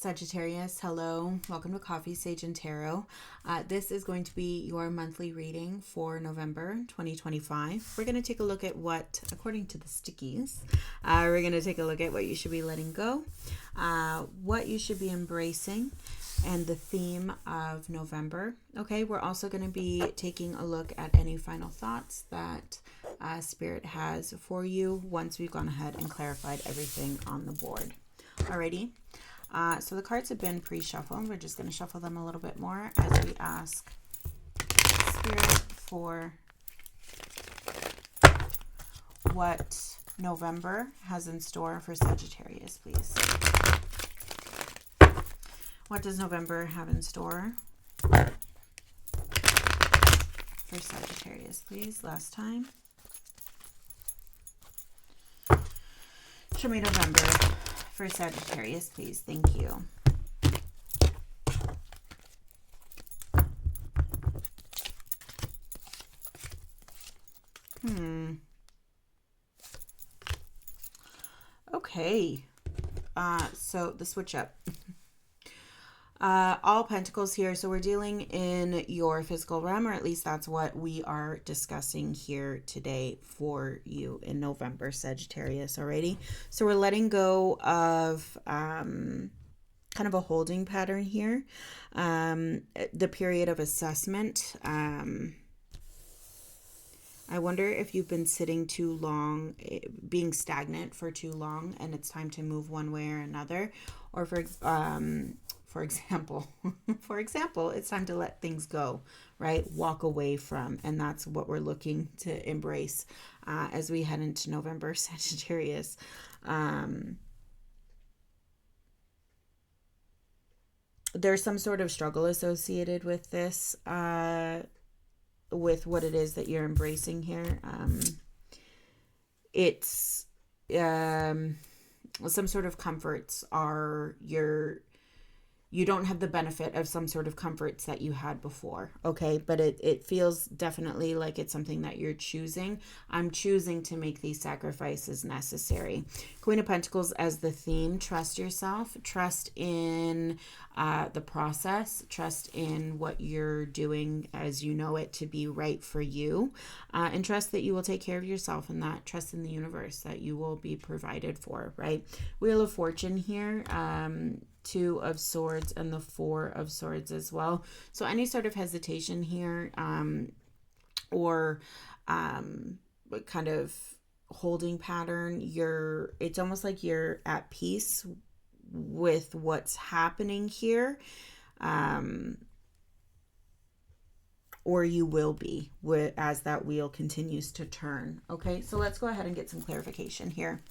Sagittarius, hello. Welcome to Coffee, Sage, and Tarot. This is going to be your monthly reading for November 2025. We're going to take a look at what, according to the stickies, we're going to take a look at what you should be letting go, what you should be embracing, and the theme of November. Okay, we're also going to be taking a look at any final thoughts that Spirit has for you once we've gone ahead and clarified everything on the board. Alrighty. So the cards have been pre-shuffled. We're just going to shuffle them a little bit more as we ask Spirit for what November has in store for Sagittarius, please. What does November have in store for Sagittarius, please? Last time. Show me November for Sagittarius, please. Thank you. Okay. So the switch up. All pentacles here. So we're dealing in your physical realm, or at least that's what we are discussing here today for you in November, Sagittarius. Alrighty. So we're letting go of kind of a holding pattern here. The period of assessment. I wonder if you've been sitting too long, being stagnant for too long, and it's time to move one way or another. Or for example, it's time to let things go, right? Walk away from, and that's what we're looking to embrace as we head into November, Sagittarius. There's some sort of struggle associated with this, with what it is that you're embracing here. It's some sort of comforts are you don't have the benefit of some sort of comforts that you had before, okay? But it feels definitely like it's something that you're choosing. I'm choosing to make these sacrifices necessary. Queen of Pentacles as the theme. Trust yourself. Trust in the process. Trust in what you're doing as you know it to be right for you. And trust that you will take care of yourself, and that trust in the universe that you will be provided for, right? Wheel of Fortune here. Two of Swords and the Four of Swords as well. So any sort of hesitation here or kind of holding pattern, it's almost like you're at peace with what's happening here, or you will be as that wheel continues to turn. Okay, so let's go ahead and get some clarification here.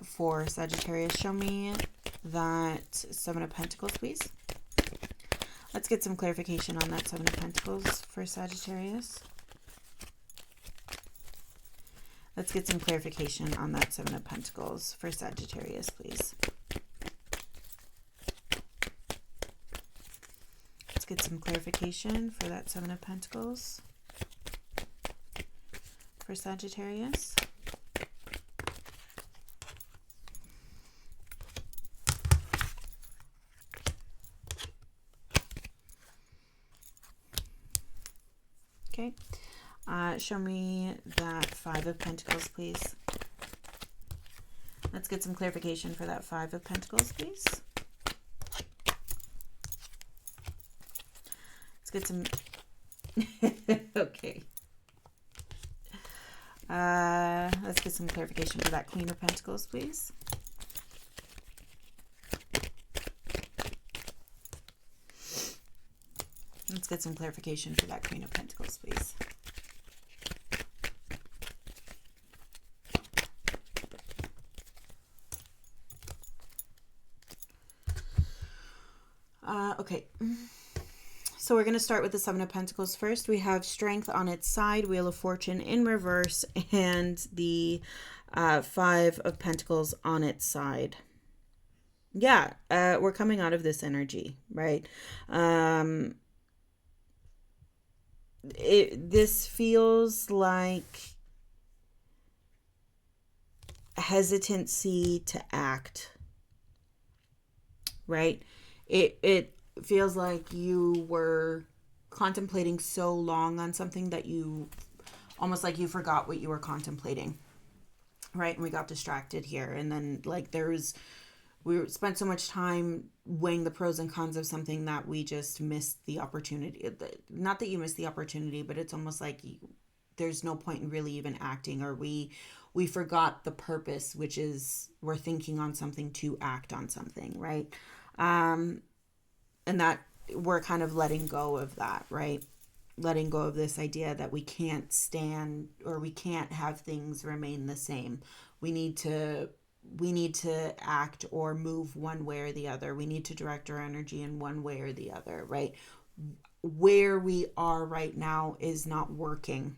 For Sagittarius, show me that Seven of Pentacles, please. Let's get some clarification on that Seven of Pentacles for Sagittarius. Let's get some clarification on that Seven of Pentacles for Sagittarius, please. Let's get some clarification for that Seven of Pentacles for Sagittarius. Okay, show me that Five of Pentacles, please. Let's get some clarification for that Five of Pentacles, please. Let's get some... Okay. Let's get some clarification for that Queen of Pentacles, please. Let's get some clarification for that Queen of Pentacles, please. Okay. So we're going to start with the Seven of Pentacles first. We have Strength on its side, Wheel of Fortune in reverse, and the Five of Pentacles on its side. Yeah, we're coming out of this energy, right? This feels like hesitancy to act. right? It feels like you were contemplating so long on something that you almost like you forgot what you were contemplating, right? And we got distracted here, and then like we spent so much time weighing the pros and cons of something that we just missed the opportunity. Not that you missed the opportunity, but it's almost like there's no point in really even acting, or we forgot the purpose, which is we're thinking on something to act on something, right? And that we're kind of letting go of that, right? Letting go of this idea that we can't stand or we can't have things remain the same. We need to act or move one way or the other. We need to direct our energy in one way or the other, right? Where we are right now is not working.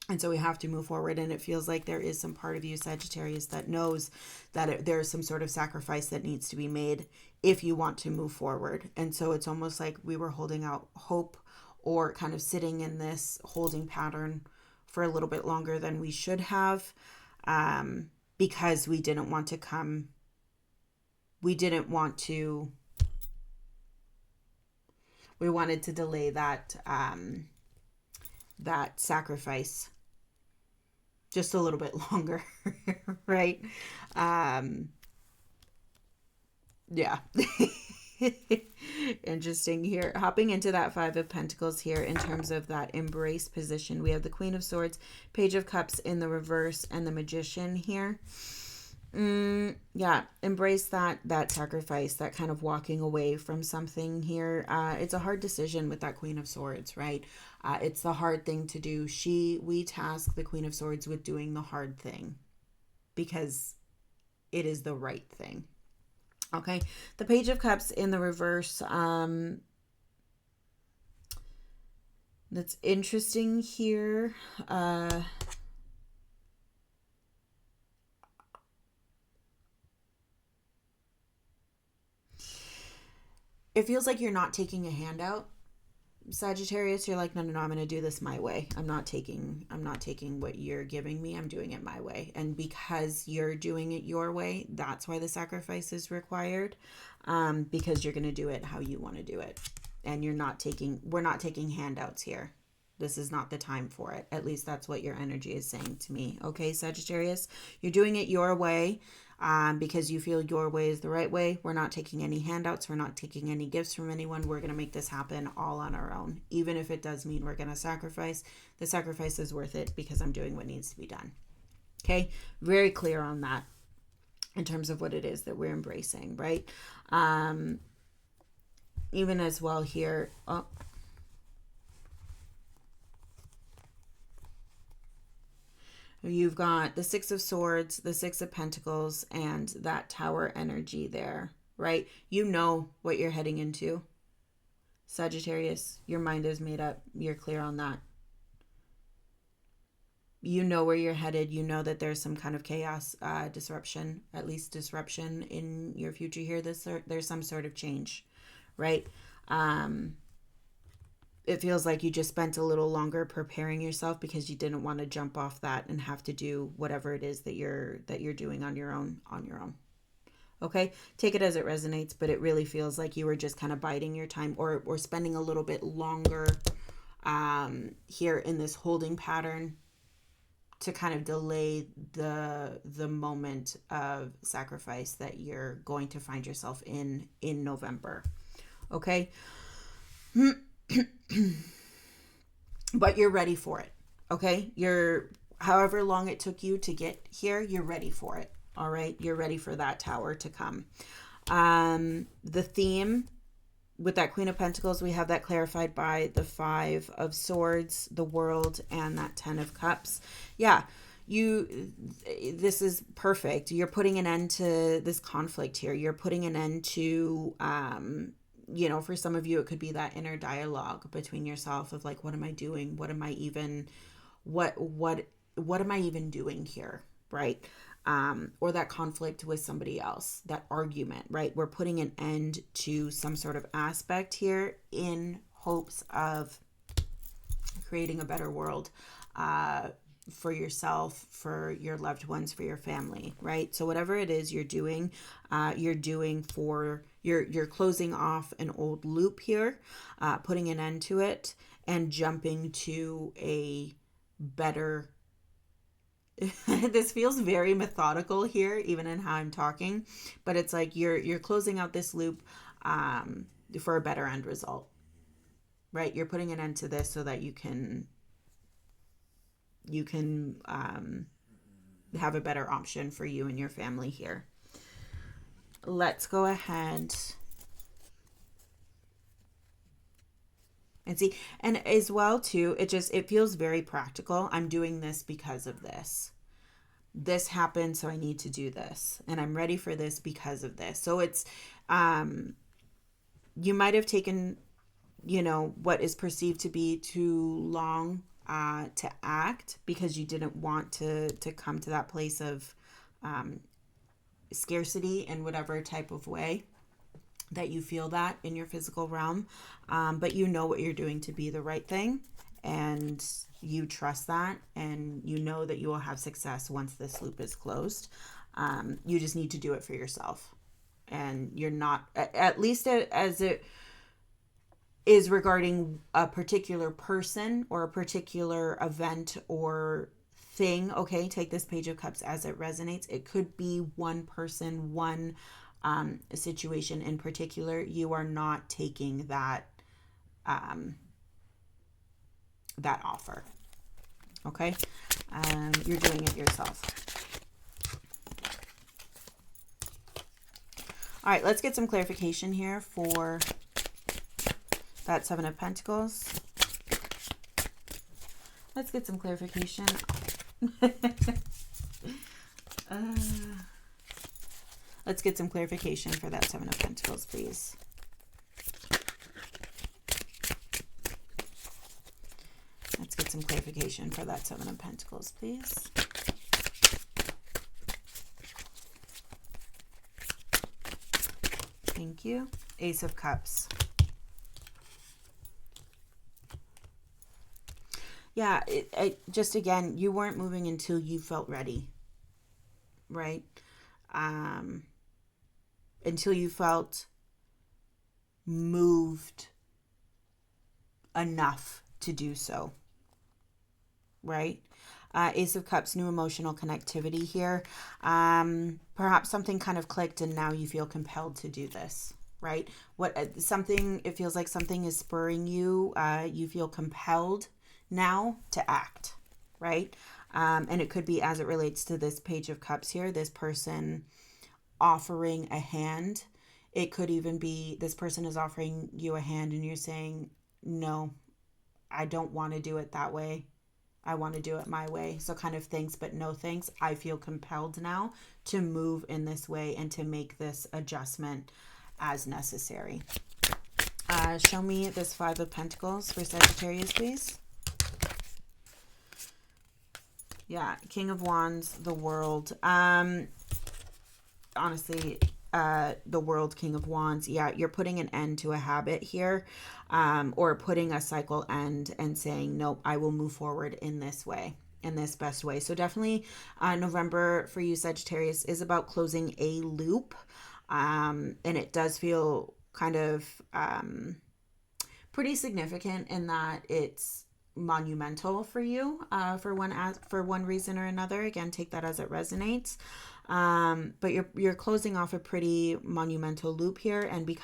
And so we have to move forward. And it feels like there is some part of you, Sagittarius, that knows that there's some sort of sacrifice that needs to be made if you want to move forward. And so it's almost like we were holding out hope or kind of sitting in this holding pattern for a little bit longer than we should have, because we didn't want to come. We wanted to delay that sacrifice just a little bit longer, right? Yeah. Interesting here. Hopping into that Five of Pentacles here in terms of that embrace position. We have the Queen of Swords, Page of Cups in the reverse, and the Magician here. Yeah, embrace that sacrifice, that kind of walking away from something here. It's a hard decision with that Queen of Swords, right? It's the hard thing to do. We task the Queen of Swords with doing the hard thing because it is the right thing. Okay, the Page of Cups in the reverse. That's interesting here. It feels like you're not taking a handout, Sagittarius. You're like, no, I'm going to do this my way. I'm not taking what you're giving me. I'm doing it my way. And because you're doing it your way, that's why the sacrifice is required, because you're going to do it how you want to do it. And we're not taking handouts here. This is not the time for it. At least that's what your energy is saying to me. Okay, Sagittarius, you're doing it your way. Because you feel your way is the right way. We're not taking any handouts. We're not taking any gifts from anyone. We're going to make this happen all on our own. Even if it does mean we're going to sacrifice, the sacrifice is worth it because I'm doing what needs to be done. Okay, very clear on that in terms of what it is that we're embracing, right? Even as well here. You've got the Six of Swords, the Six of Pentacles, and that Tower energy there, right? You know what you're heading into. Sagittarius, your mind is made up. You're clear on that. You know where you're headed. You know that there's some kind of chaos, disruption, at least disruption in your future here. There's some sort of change, right? It feels like you just spent a little longer preparing yourself because you didn't want to jump off that and have to do whatever it is that you're doing on your own. Okay, take it as it resonates, but it really feels like you were just kind of biding your time or spending a little bit longer here in this holding pattern to kind of delay the moment of sacrifice that you're going to find yourself in November. Okay. But you're ready for it. Okay, however long it took you to get here, you're ready for it. All right, you're ready for that Tower to come. The theme with that Queen of Pentacles, we have that clarified by the Five of Swords, the World, and that Ten of Cups. Yeah, this is perfect. You're putting an end to this conflict here. You're putting an end to for some of you, it could be that inner dialogue between yourself of like, what am I doing? What am I even doing here? Right. Or that conflict with somebody else, that argument, right? We're putting an end to some sort of aspect here in hopes of creating a better world, for yourself, for your loved ones, for your family, right? So whatever it is you're doing for You're closing off an old loop here, putting an end to it, and jumping to a better. This feels very methodical here, even in how I'm talking, but it's like you're closing out this loop for a better end result, right? You're putting an end to this so that you can have a better option for you and your family here. Let's go ahead and see. And as well too, it feels very practical. I'm doing this because of this. This happened, so I need to do this. And I'm ready for this because of this. So it's, you might have taken, what is perceived to be too long to act because you didn't want to come to that place of scarcity in whatever type of way that you feel that in your physical realm. But you know what you're doing to be the right thing, and you trust that, and you know that you will have success once this loop is closed. You just need to do it for yourself. And you're not, at least as it is regarding a particular person or a particular event or thing. Okay, take this Page of Cups as it resonates. It could be one person, one situation in particular. You are not taking that that offer. Okay, you're doing it yourself. All right, let's get some clarification here for that Seven of Pentacles. Let's get some clarification. Let's get some clarification for that Seven of Pentacles, please. Let's get some clarification for that Seven of Pentacles, please. Thank you. Ace of Cups. Yeah, just again, you weren't moving until you felt ready, right? Until you felt moved enough to do so, right? Ace of Cups, new emotional connectivity here. Perhaps something kind of clicked and now you feel compelled to do this, right? It feels like something is spurring you. You feel compelled now to act, right? And it could be as it relates to this Page of Cups here, this person offering a hand. It could even be this person is offering you a hand and you're saying, no, I don't want to do it that way. I want to do it my way. So kind of thanks, but no thanks. I feel compelled now to move in this way and to make this adjustment as necessary. Show me this Five of Pentacles for Sagittarius, please. Yeah, King of Wands, the World. Honestly, the World, King of Wands. Yeah, you're putting an end to a habit here, or putting a cycle end and saying, nope, I will move forward in this way, in this best way. So definitely November for you, Sagittarius, is about closing a loop. And it does feel kind of pretty significant in that it's monumental for you for one reason or another. Again, take that as it resonates. But you're closing off a pretty monumental loop here and in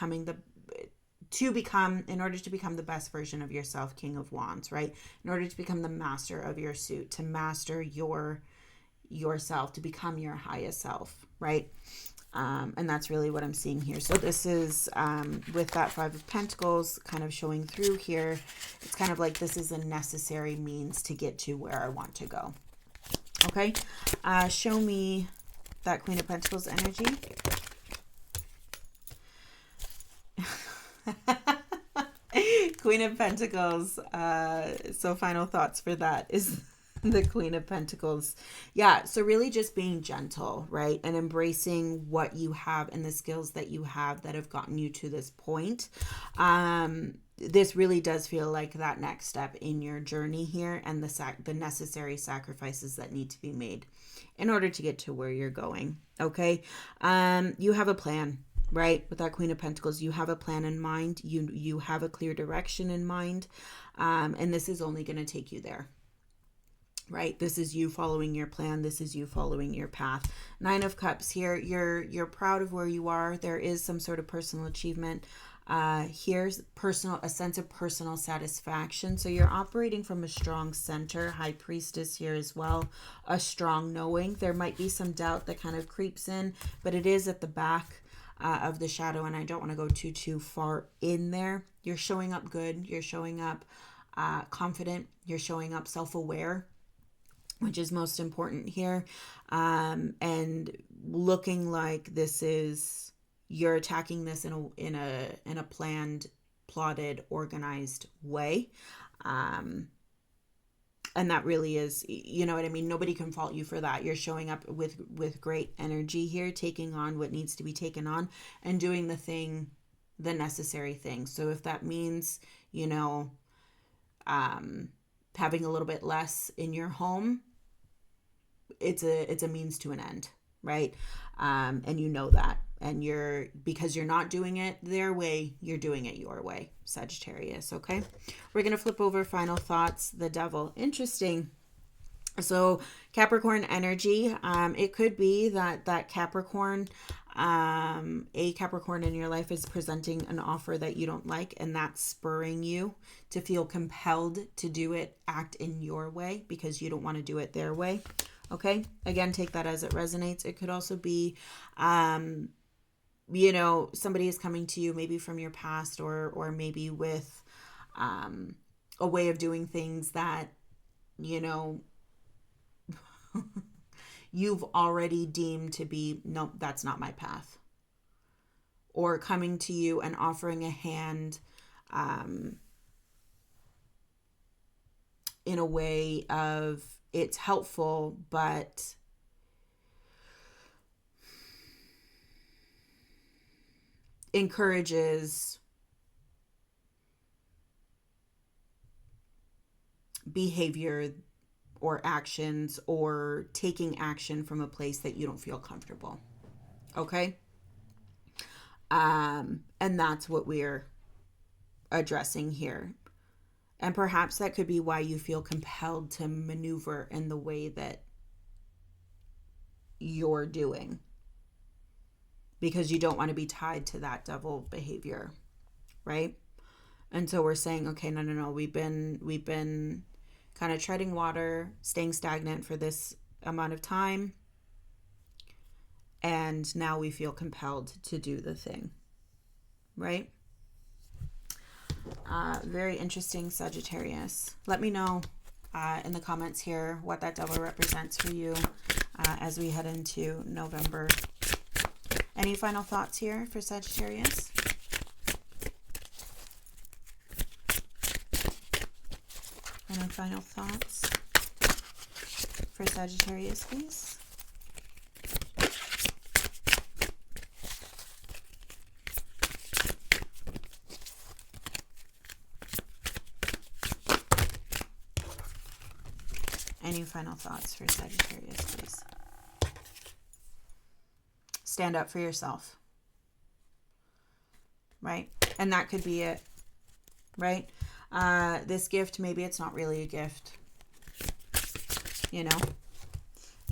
order to become the best version of yourself, King of Wands, right? In order to become the master of your suit, to master yourself, to become your highest self, right? And that's really what I'm seeing here. So this is with that Five of Pentacles kind of showing through here. It's kind of like this is a necessary means to get to where I want to go. Okay. Show me that Queen of Pentacles energy. Queen of Pentacles. So final thoughts for that is the Queen of Pentacles. Yeah, so really just being gentle, right? And embracing what you have and the skills that you have that have gotten you to this point. This really does feel like that next step in your journey here, and the necessary sacrifices that need to be made in order to get to where you're going. Okay. You have a plan. right? With that Queen of Pentacles, you have a plan in mind. You have a clear direction in mind. And this is only going to take you there, right? This is you following your plan. This is you following your path. Nine of Cups here. You're proud of where you are. There is some sort of personal achievement. Here's a sense of personal satisfaction. So you're operating from a strong center. High Priestess here as well. A strong knowing. There might be some doubt that kind of creeps in, but it is at the back of the shadow, and I don't want to go too far in there. You're showing up good. You're showing up confident. You're showing up self-aware, which is most important here, and looking like you're attacking this in a planned, plotted, organized way. And that really is, you know what I mean? Nobody can fault you for that. You're showing up with great energy here, taking on what needs to be taken on and doing the necessary thing. So if that means, having a little bit less in your home, it's a means to an end, right? And you know that. And because you're not doing it their way, you're doing it your way, Sagittarius. Okay. We're going to flip over final thoughts. The Devil. Interesting. So Capricorn energy, it could be that Capricorn, a Capricorn in your life is presenting an offer that you don't like, and that's spurring you to feel compelled to do it, act in your way because you don't want to do it their way. Okay. Again, take that as it resonates. It could also be, somebody is coming to you maybe from your past or maybe with a way of doing things that, you've already deemed to be, nope, that's not my path. Or coming to you and offering a hand in a way of it's helpful, but encourages behavior or actions or taking action from a place that you don't feel comfortable. Okay? And that's what we're addressing here. And perhaps that could be why you feel compelled to maneuver in the way that you're doing. Because you don't want to be tied to that devil behavior, right? And so we're saying, okay, no. We've been kind of treading water, staying stagnant for this amount of time. And now we feel compelled to do the thing, right? Very interesting, Sagittarius. Let me know in the comments here what that devil represents for you as we head into November. Any final thoughts here for Sagittarius? Any final thoughts for Sagittarius, please? Any final thoughts for Sagittarius, please? Stand up for yourself, right? And that could be it, right? This gift, maybe it's not really a gift, and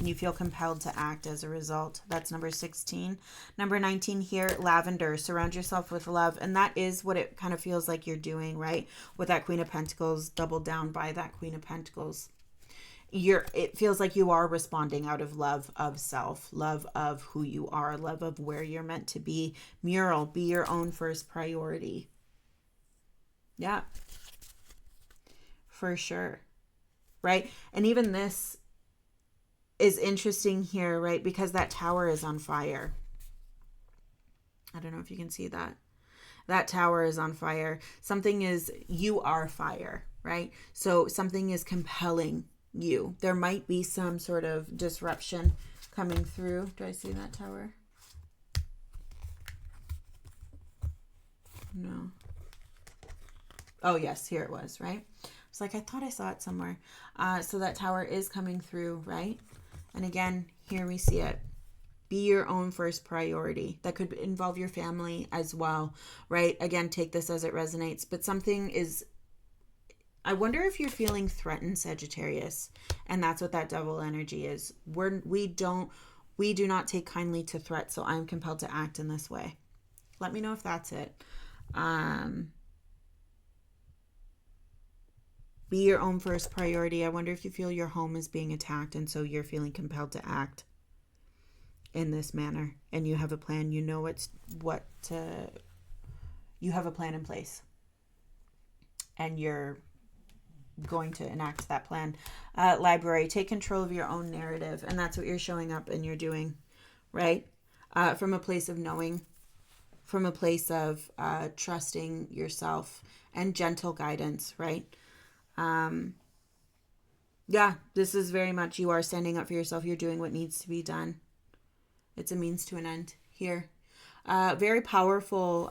you feel compelled to act as a result. That's number 16. Number 19 here, lavender. Surround yourself with love. And that is what it kind of feels like you're doing, right? With that Queen of Pentacles, doubled down by that Queen of Pentacles. It feels like you are responding out of love of self, love of who you are, love of where you're meant to be. Mural, be your own first priority. Yeah, for sure. Right. And even this is interesting here, right? Because that tower is on fire. I don't know if you can see that. That tower is on fire. You are fire, right? So something is compelling you. There might be some sort of disruption coming through. Do I see that tower? No. Oh, yes, here it was, right? It's like, I thought I saw it somewhere. So that tower is coming through, right? And again, here we see it. Be your own first priority. That could involve your family as well, right? Again, take this as it resonates, but something is, I wonder if you're feeling threatened, Sagittarius, and that's what that devil energy is. We do not take kindly to threats, so I'm compelled to act in this way. Let me know if that's it. Be your own first priority. I wonder if you feel your home is being attacked, and so you're feeling compelled to act in this manner, and you have a plan. You know you have a plan in place, and you're going to enact that plan. Library, take control of your own narrative, and that's what you're showing up and you're doing, right? From a place of knowing, from a place of trusting yourself and gentle guidance, right? Yeah, this is very much, you are standing up for yourself. You're doing what needs to be done. It's a means to an end here. Very powerful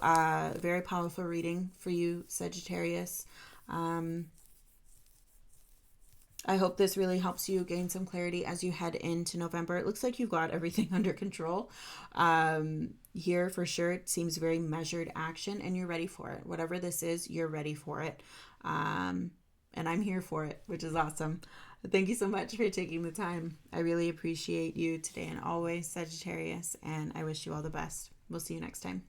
reading for you, Sagittarius. I hope this really helps you gain some clarity as you head into November. It looks like you've got everything under control here for sure. It seems very measured action, and you're ready for it. Whatever this is, you're ready for it. And I'm here for it, which is awesome. Thank you so much for taking the time. I really appreciate you today and always, Sagittarius, and I wish you all the best. We'll see you next time.